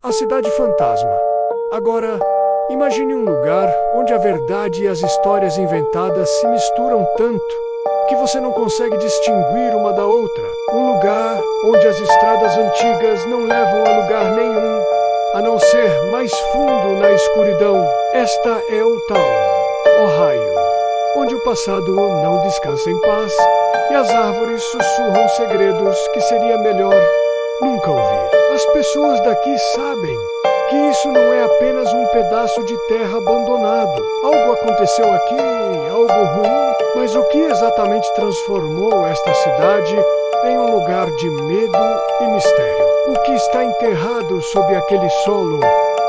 A cidade fantasma. Agora, imagine um lugar onde a verdade e as histórias inventadas se misturam tanto que você não consegue distinguir uma da outra. Um lugar onde as estradas antigas não levam a lugar nenhum, a não ser mais fundo na escuridão. Esta é Old Town, Ohio, onde o passado não descansa em paz e as árvores sussurram segredos que seria melhor nunca ouvir. As pessoas daqui sabem que isso não é apenas um pedaço de terra abandonado. Algo aconteceu aqui, algo ruim, mas o que exatamente transformou esta cidade em um lugar de medo e mistério? O que está enterrado sob aquele solo,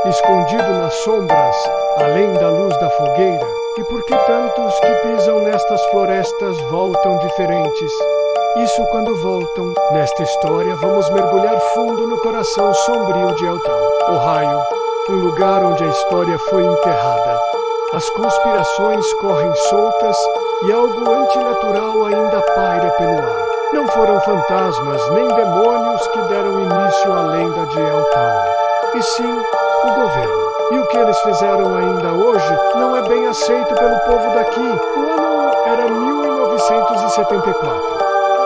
escondido nas sombras, além da luz da fogueira? E por que tantos que pisam nestas florestas voltam diferentes? Isso quando voltam. Nesta história vamos mergulhar fundo no coração sombrio de Old Town, Ohio, um lugar onde a história foi enterrada. As conspirações correm soltas e algo antinatural ainda paira pelo ar. Não foram fantasmas nem demônios que deram início à lenda de Old Town, e sim o governo. E o que eles fizeram ainda hoje não é bem aceito pelo povo daqui. O ano era 1974.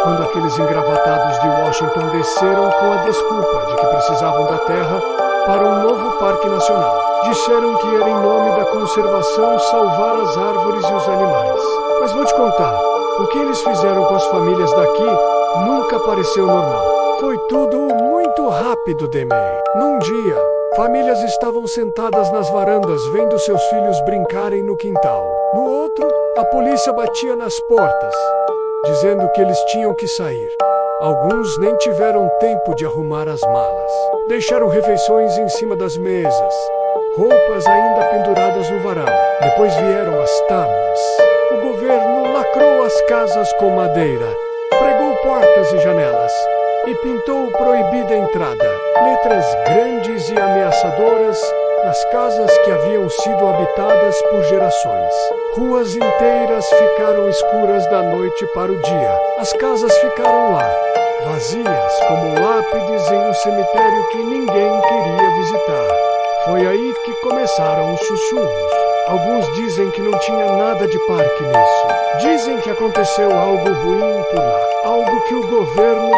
Quando aqueles engravatados de Washington desceram com a desculpa de que precisavam da terra para um novo parque nacional. Disseram que era em nome da conservação salvar as árvores e os animais. Mas vou te contar, o que eles fizeram com as famílias daqui nunca pareceu normal. Foi tudo muito rápido, Demey. Num dia, famílias estavam sentadas nas varandas vendo seus filhos brincarem no quintal. No outro, a polícia batia nas portas, dizendo que eles tinham que sair. Alguns nem tiveram tempo de arrumar as malas. Deixaram refeições em cima das mesas, roupas ainda penduradas no varal. Depois vieram as tábuas. O governo lacrou as casas com madeira, pregou portas e janelas e pintou proibida a entrada. Letras grandes e ameaçadoras nas casas que haviam sido habitadas por gerações. Ruas inteiras ficaram escuras da noite para o dia. As casas ficaram lá, vazias como lápides em um cemitério que ninguém queria visitar. Foi aí que começaram os sussurros. Alguns dizem que não tinha nada de parque nisso. Dizem que aconteceu algo ruim por lá. Algo que o governo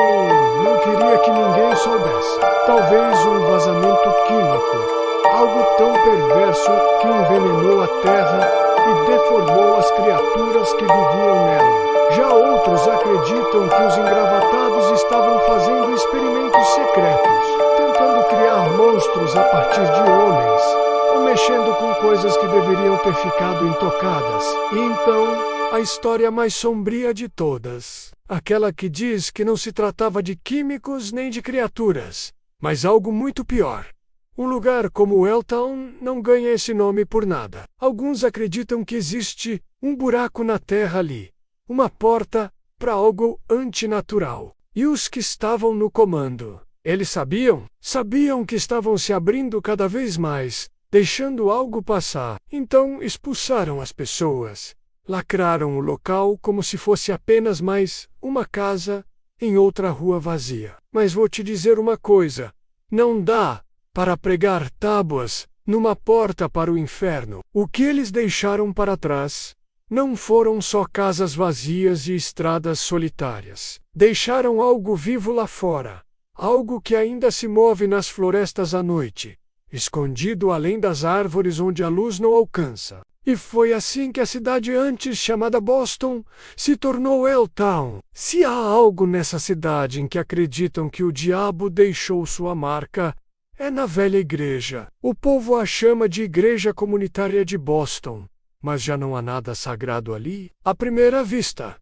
não queria que ninguém soubesse. Talvez um vazamento químico. Algo tão perverso que envenenou a terra e deformou as criaturas que viviam nela. Já outros acreditam que os engravatados estavam fazendo experimentos secretos, tentando criar monstros a partir de homens, ou mexendo com coisas que deveriam ter ficado intocadas. E então, a história mais sombria de todas, aquela que diz que não se tratava de químicos nem de criaturas, mas algo muito pior. Um lugar como Old Town não ganha esse nome por nada. Alguns acreditam que existe um buraco na terra ali, uma porta para algo antinatural. E os que estavam no comando, eles sabiam? Sabiam que estavam se abrindo cada vez mais, deixando algo passar. Então expulsaram as pessoas, lacraram o local como se fosse apenas mais uma casa em outra rua vazia. Mas vou te dizer uma coisa, não dá para pregar tábuas numa porta para o inferno. O que eles deixaram para trás não foram só casas vazias e estradas solitárias. Deixaram algo vivo lá fora, algo que ainda se move nas florestas à noite, escondido além das árvores onde a luz não alcança. E foi assim que a cidade antes chamada Boston se tornou Old Town. Se há algo nessa cidade em que acreditam que o diabo deixou sua marca, é na velha igreja. O povo a chama de Igreja Comunitária de Boston, mas já não há nada sagrado ali. À primeira vista,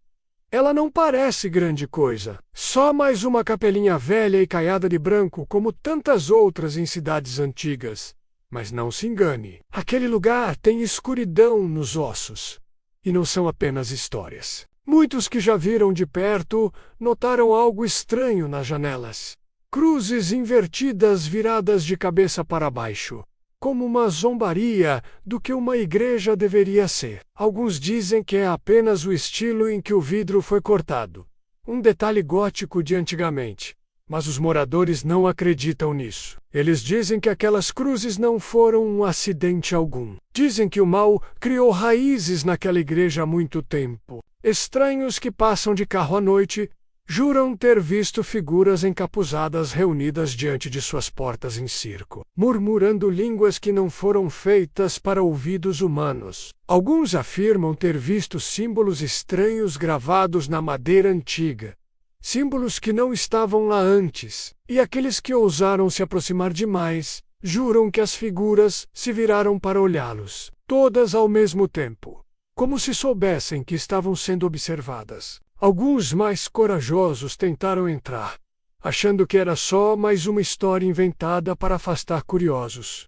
ela não parece grande coisa. Só mais uma capelinha velha e caiada de branco como tantas outras em cidades antigas. Mas não se engane, aquele lugar tem escuridão nos ossos. E não são apenas histórias. Muitos que já viram de perto notaram algo estranho nas janelas. Cruzes invertidas viradas de cabeça para baixo, como uma zombaria do que uma igreja deveria ser. Alguns dizem que é apenas o estilo em que o vidro foi cortado, um detalhe gótico de antigamente. Mas os moradores não acreditam nisso. Eles dizem que aquelas cruzes não foram um acidente algum. Dizem que o mal criou raízes naquela igreja há muito tempo. Estranhos que passam de carro à noite juram ter visto figuras encapuzadas reunidas diante de suas portas em circo, murmurando línguas que não foram feitas para ouvidos humanos. Alguns afirmam ter visto símbolos estranhos gravados na madeira antiga, símbolos que não estavam lá antes, e aqueles que ousaram se aproximar demais juram que as figuras se viraram para olhá-los, todas ao mesmo tempo, como se soubessem que estavam sendo observadas. Alguns mais corajosos tentaram entrar, achando que era só mais uma história inventada para afastar curiosos.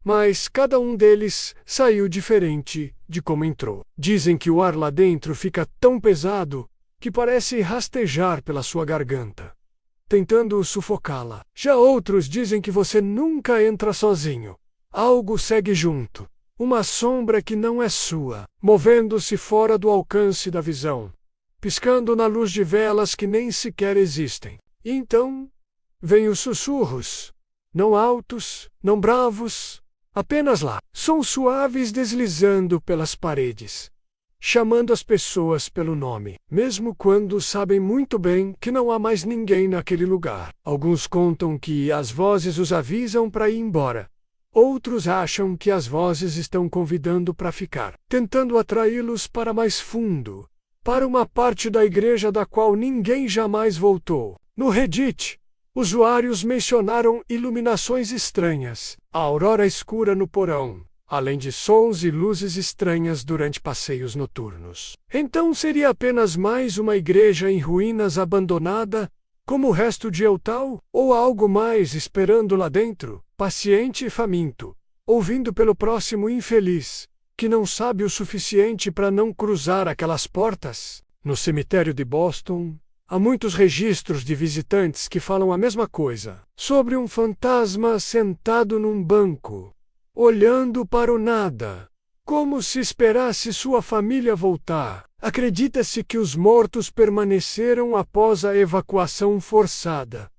Mas cada um deles saiu diferente de como entrou. Dizem que o ar lá dentro fica tão pesado que parece rastejar pela sua garganta, tentando sufocá-la. Já outros dizem que você nunca entra sozinho. Algo segue junto, uma sombra que não é sua, movendo-se fora do alcance da visão, piscando na luz de velas que nem sequer existem. E então, vêm os sussurros, não altos, não bravos, apenas lá, sons suaves deslizando pelas paredes, chamando as pessoas pelo nome, mesmo quando sabem muito bem que não há mais ninguém naquele lugar. Alguns contam que as vozes os avisam para ir embora. Outros acham que as vozes estão convidando para ficar, tentando atraí-los para mais fundo, para uma parte da igreja da qual ninguém jamais voltou. No Reddit, usuários mencionaram iluminações estranhas, a aurora escura no porão, além de sons e luzes estranhas durante passeios noturnos. Então seria apenas mais uma igreja em ruínas abandonada, como o resto de Eltal, ou algo mais esperando lá dentro, paciente e faminto, ouvindo pelo próximo infeliz, que não sabe o suficiente para não cruzar aquelas portas? No cemitério de Boston, há muitos registros de visitantes que falam a mesma coisa, sobre um fantasma sentado num banco, olhando para o nada, como se esperasse sua família voltar. Acredita-se que os mortos permaneceram após a evacuação forçada,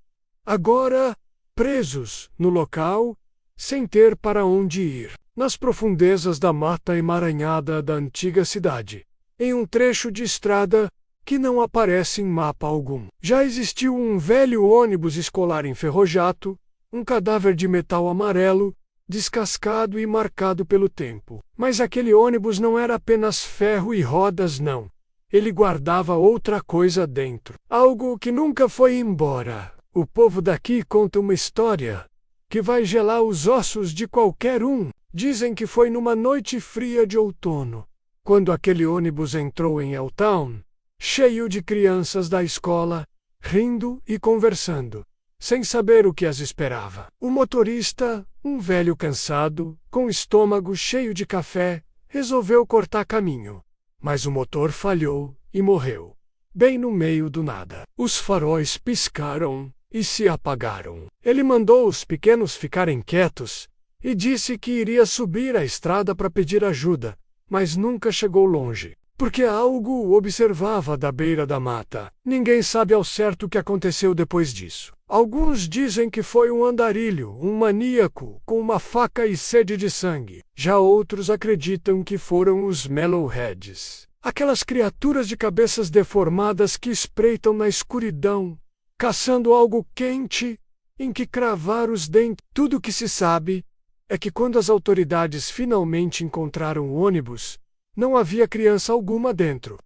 agora presos no local, sem ter para onde ir. Nas profundezas da mata emaranhada da antiga cidade, em um trecho de estrada que não aparece em mapa algum, já existiu um velho ônibus escolar enferrujado, um cadáver de metal amarelo, descascado e marcado pelo tempo. Mas aquele ônibus não era apenas ferro e rodas, não. Ele guardava outra coisa dentro, algo que nunca foi embora. O povo daqui conta uma história que vai gelar os ossos de qualquer um. Dizem que foi numa noite fria de outono, quando aquele ônibus entrou em Eltown, cheio de crianças da escola, rindo e conversando, sem saber o que as esperava. O motorista, um velho cansado, com o estômago cheio de café, resolveu cortar caminho. Mas o motor falhou e morreu, bem no meio do nada. Os faróis piscaram e se apagaram. Ele mandou os pequenos ficarem quietos e disse que iria subir a estrada para pedir ajuda, mas nunca chegou longe, porque algo o observava da beira da mata. Ninguém sabe ao certo o que aconteceu depois disso. Alguns dizem que foi um andarilho, um maníaco, com uma faca e sede de sangue. Já outros acreditam que foram os Mellowheads, aquelas criaturas de cabeças deformadas que espreitam na escuridão, caçando algo quente em que cravar os dentes. Tudo o que se sabe é que quando as autoridades finalmente encontraram o ônibus, não havia criança alguma dentro.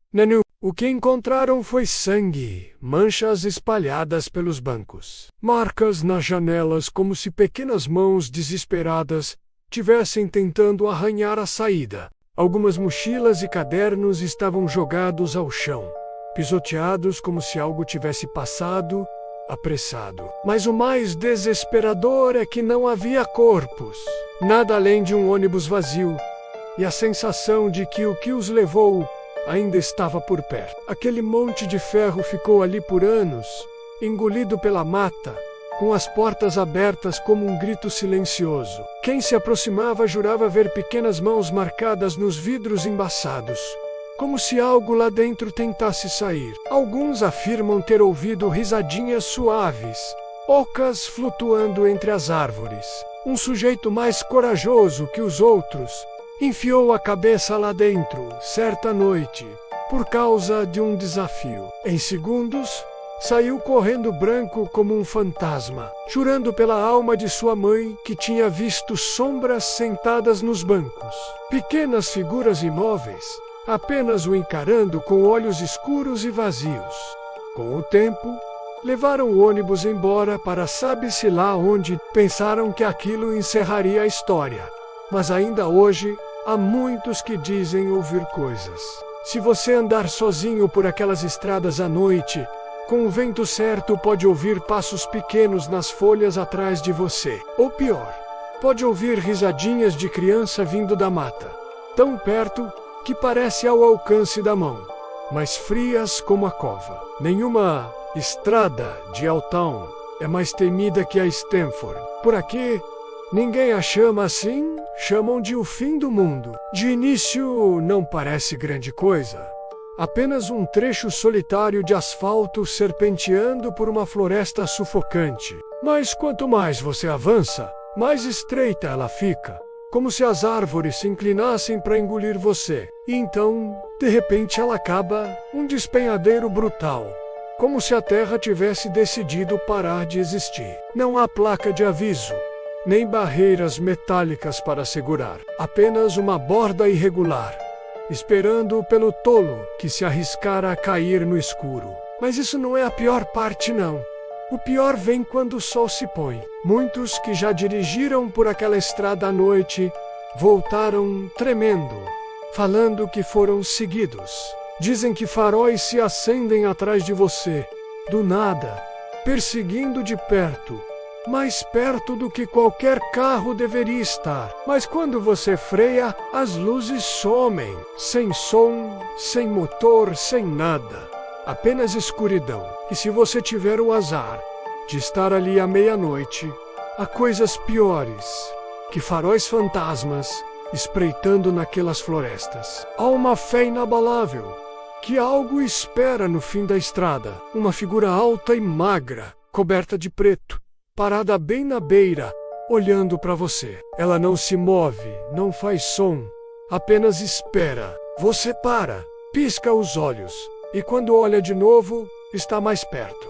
O que encontraram foi sangue, manchas espalhadas pelos bancos, marcas nas janelas como se pequenas mãos desesperadas tivessem tentando arranhar a saída. Algumas mochilas e cadernos estavam jogados ao chão, pisoteados como se algo tivesse passado apressado. Mas o mais desesperador é que não havia corpos, nada além de um ônibus vazio, e a sensação de que o que os levou ainda estava por perto. Aquele monte de ferro ficou ali por anos, engolido pela mata, com as portas abertas como um grito silencioso. Quem se aproximava jurava ver pequenas mãos marcadas nos vidros embaçados, como se algo lá dentro tentasse sair. Alguns afirmam ter ouvido risadinhas suaves, ocas flutuando entre as árvores. Um sujeito mais corajoso que os outros enfiou a cabeça lá dentro, certa noite, por causa de um desafio. Em segundos, saiu correndo branco como um fantasma, jurando pela alma de sua mãe que tinha visto sombras sentadas nos bancos. Pequenas figuras imóveis, apenas o encarando com olhos escuros e vazios. Com o tempo, levaram o ônibus embora para sabe-se lá onde. Pensaram que aquilo encerraria a história. Mas ainda hoje, há muitos que dizem ouvir coisas. Se você andar sozinho por aquelas estradas à noite, com o vento certo pode ouvir passos pequenos nas folhas atrás de você. Ou pior, pode ouvir risadinhas de criança vindo da mata. Tão perto que parece ao alcance da mão, mas frias como a cova. Nenhuma estrada de Altown é mais temida que a Stanford. Por aqui, ninguém a chama assim, chamam de o fim do mundo. De início, não parece grande coisa. Apenas um trecho solitário de asfalto serpenteando por uma floresta sufocante. Mas quanto mais você avança, mais estreita ela fica, como se as árvores se inclinassem para engolir você. E então, de repente ela acaba, um despenhadeiro brutal, como se a terra tivesse decidido parar de existir. Não há placa de aviso, nem barreiras metálicas para segurar, apenas uma borda irregular, esperando pelo tolo que se arriscara a cair no escuro. Mas isso não é a pior parte, não. O pior vem quando o sol se põe. Muitos que já dirigiram por aquela estrada à noite voltaram tremendo, falando que foram seguidos. Dizem que faróis se acendem atrás de você, do nada, perseguindo de perto, mais perto do que qualquer carro deveria estar. Mas quando você freia, as luzes somem, sem som, sem motor, sem nada. Apenas escuridão. E se você tiver o azar de estar ali à meia-noite, há coisas piores que faróis fantasmas espreitando naquelas florestas. Há uma fé inabalável que algo espera no fim da estrada. Uma figura alta e magra, coberta de preto, parada bem na beira, olhando para você. Ela não se move, não faz som, apenas espera. Você para, pisca os olhos, e quando olha de novo, está mais perto.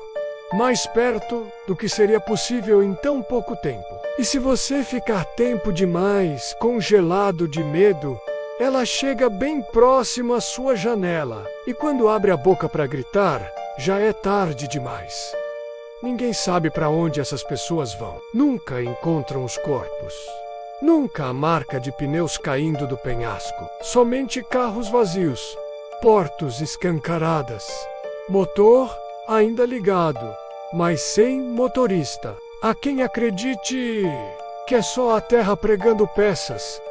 Mais perto do que seria possível em tão pouco tempo. E se você ficar tempo demais, congelado de medo, ela chega bem próximo à sua janela. E quando abre a boca para gritar, já é tarde demais. Ninguém sabe para onde essas pessoas vão. Nunca encontram os corpos. Nunca a marca de pneus caindo do penhasco. Somente carros vazios, portas escancaradas, motor ainda ligado, mas sem motorista. Há quem acredite que é só a terra pregando peças.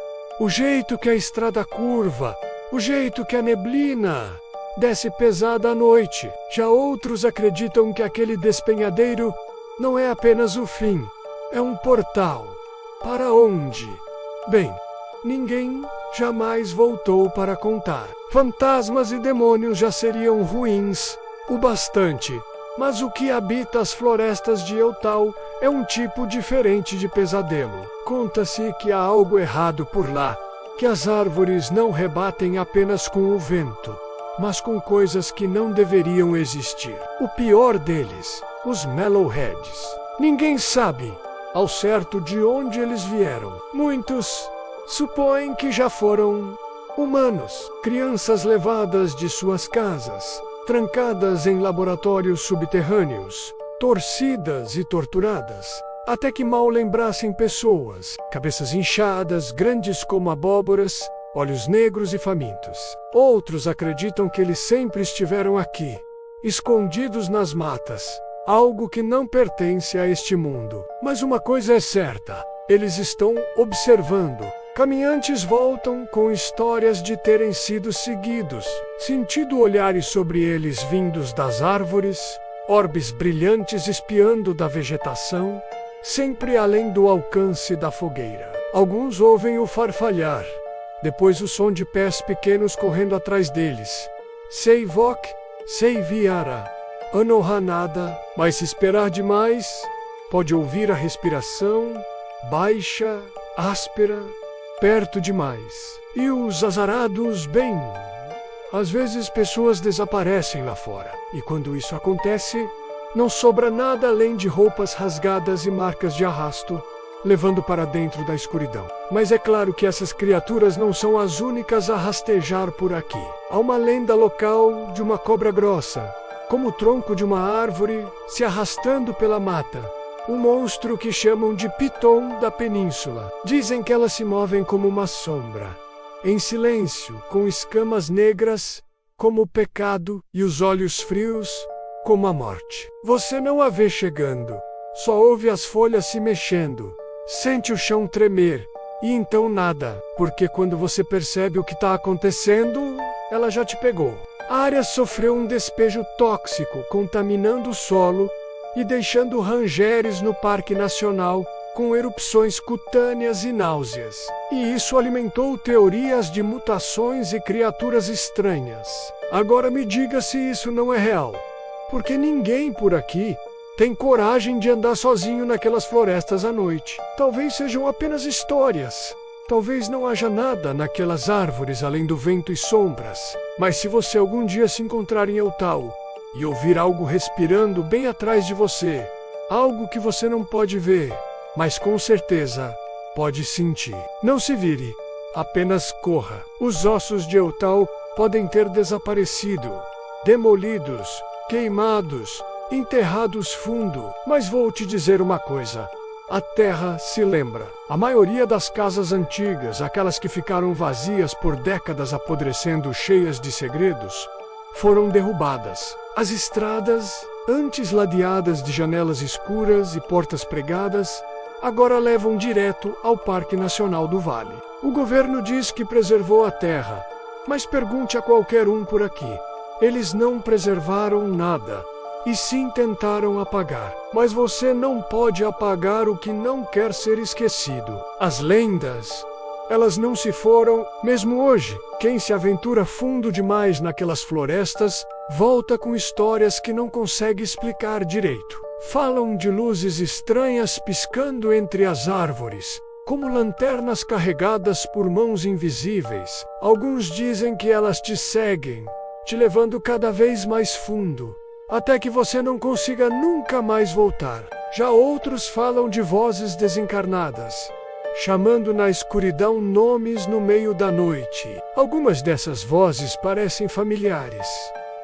O jeito que a estrada curva, o jeito que a neblina desce pesada à noite. Já outros acreditam que aquele despenhadeiro não é apenas o fim, é um portal. Para onde? Bem, ninguém jamais voltou para contar. Fantasmas e demônios já seriam ruins o bastante, mas o que habita as florestas de Eutau é um tipo diferente de pesadelo. Conta-se que há algo errado por lá, que as árvores não rebatem apenas com o vento, mas com coisas que não deveriam existir. O pior deles, os Mellowheads. Ninguém sabe ao certo de onde eles vieram. Muitos supõem que já foram humanos, crianças levadas de suas casas, trancadas em laboratórios subterrâneos, torcidas e torturadas, até que mal lembrassem pessoas, cabeças inchadas, grandes como abóboras, olhos negros e famintos. Outros acreditam que eles sempre estiveram aqui, escondidos nas matas, algo que não pertence a este mundo. Mas uma coisa é certa, eles estão observando. Caminhantes voltam com histórias de terem sido seguidos, sentido olhares sobre eles vindos das árvores, orbes brilhantes espiando da vegetação, sempre além do alcance da fogueira. Alguns ouvem o farfalhar, depois o som de pés pequenos correndo atrás deles. Seivok, Seiviara, Anohanada, mas se esperar demais, Pode ouvir a respiração, baixa, áspera, perto demais. E os azarados, bem, às vezes pessoas desaparecem lá fora. E quando isso acontece, não sobra nada além de roupas rasgadas e marcas de arrasto, levando para dentro da escuridão. Mas é claro que essas criaturas não são as únicas a rastejar por aqui. Há uma lenda local de uma cobra grossa, como o tronco de uma árvore se arrastando pela mata. Um monstro que chamam de Piton da península. Dizem que elas se movem como uma sombra, em silêncio, com escamas negras como o pecado e os olhos frios como a morte. Você não a vê chegando, só ouve as folhas se mexendo, sente o chão tremer e então nada, porque quando você percebe o que está acontecendo, ela já te pegou. A área sofreu um despejo tóxico, contaminando o solo e deixando rangeres no Parque Nacional com erupções cutâneas e náuseas. E isso alimentou teorias de mutações e criaturas estranhas. Agora me diga se isso não é real, porque ninguém por aqui tem coragem de andar sozinho naquelas florestas à noite. Talvez sejam apenas histórias. Talvez não haja nada naquelas árvores além do vento e sombras. Mas se você algum dia se encontrar em Eltal e ouvir algo respirando bem atrás de você, algo que você não pode ver, mas com certeza pode sentir, não se vire, apenas corra. Os ossos de Eltal podem ter desaparecido, demolidos, queimados, enterrados fundo. Mas vou te dizer uma coisa. A terra se lembra. A maioria das casas antigas, aquelas que ficaram vazias por décadas apodrecendo cheias de segredos, foram derrubadas. As estradas, antes ladeadas de janelas escuras e portas pregadas, agora levam direto ao Parque Nacional do Vale. O governo diz que preservou a terra, mas pergunte a qualquer um por aqui. Eles não preservaram nada, e sim tentaram apagar. Mas você não pode apagar o que não quer ser esquecido. As lendas, elas não se foram, mesmo hoje. Quem se aventura fundo demais naquelas florestas, volta com histórias que não consegue explicar direito. Falam de luzes estranhas piscando entre as árvores, como lanternas carregadas por mãos invisíveis. Alguns dizem que elas te seguem, te levando cada vez mais fundo, até que você não consiga nunca mais voltar. Já outros falam de vozes desencarnadas, chamando na escuridão nomes no meio da noite. Algumas dessas vozes parecem familiares,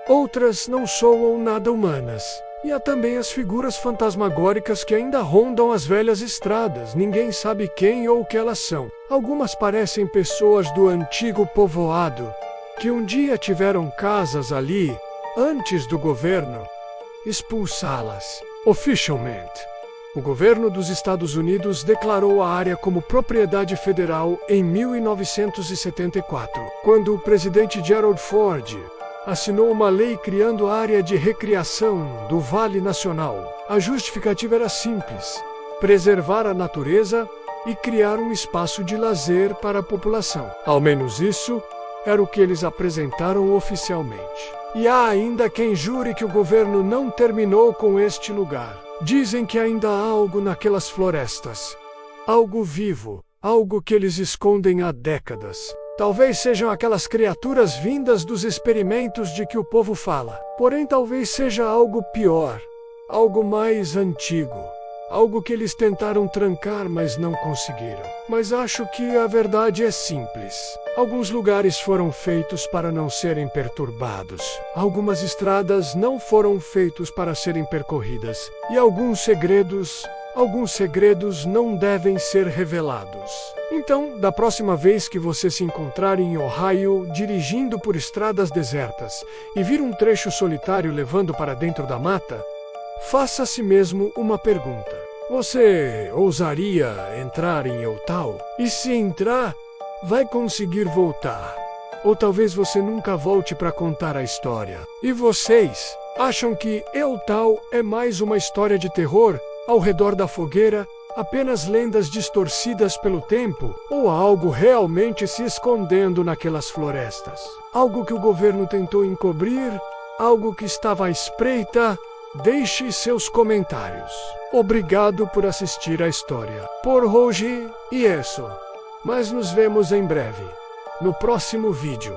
outras não soam nada humanas. E há também as figuras fantasmagóricas que ainda rondam as velhas estradas. Ninguém sabe quem ou o que elas são. Algumas parecem pessoas do antigo povoado, que um dia tiveram casas ali, antes do governo expulsá-las. Oficialmente, o governo dos Estados Unidos declarou a área como propriedade federal em 1974, quando o presidente Gerald Ford assinou uma lei criando a área de recreação do Vale Nacional. A justificativa era simples: preservar a natureza e criar um espaço de lazer para a população. Ao menos isso era o que eles apresentaram oficialmente. E há ainda quem jure que o governo não terminou com este lugar. Dizem que ainda há algo naquelas florestas. Algo vivo, algo que eles escondem há décadas. Talvez sejam aquelas criaturas vindas dos experimentos de que o povo fala. Porém, talvez seja algo pior, algo mais antigo. Algo que eles tentaram trancar, mas não conseguiram. Mas acho que a verdade é simples. Alguns lugares foram feitos para não serem perturbados. Algumas estradas não foram feitos para serem percorridas. E alguns segredos não devem ser revelados. Então, da próxima vez que você se encontrar em Ohio, dirigindo por estradas desertas, e vir um trecho solitário levando para dentro da mata, faça a si mesmo uma pergunta. Você ousaria entrar em Eltal? E se entrar, vai conseguir voltar? Ou talvez você nunca volte para contar a história. E vocês acham que Eltal é mais uma história de terror ao redor da fogueira, apenas lendas distorcidas pelo tempo, ou há algo realmente se escondendo naquelas florestas? Algo que o governo tentou encobrir, algo que estava à espreita, Deixe seus comentários. Obrigado por assistir a história. Por hoje, e isso. Mas nos vemos em breve. No próximo vídeo.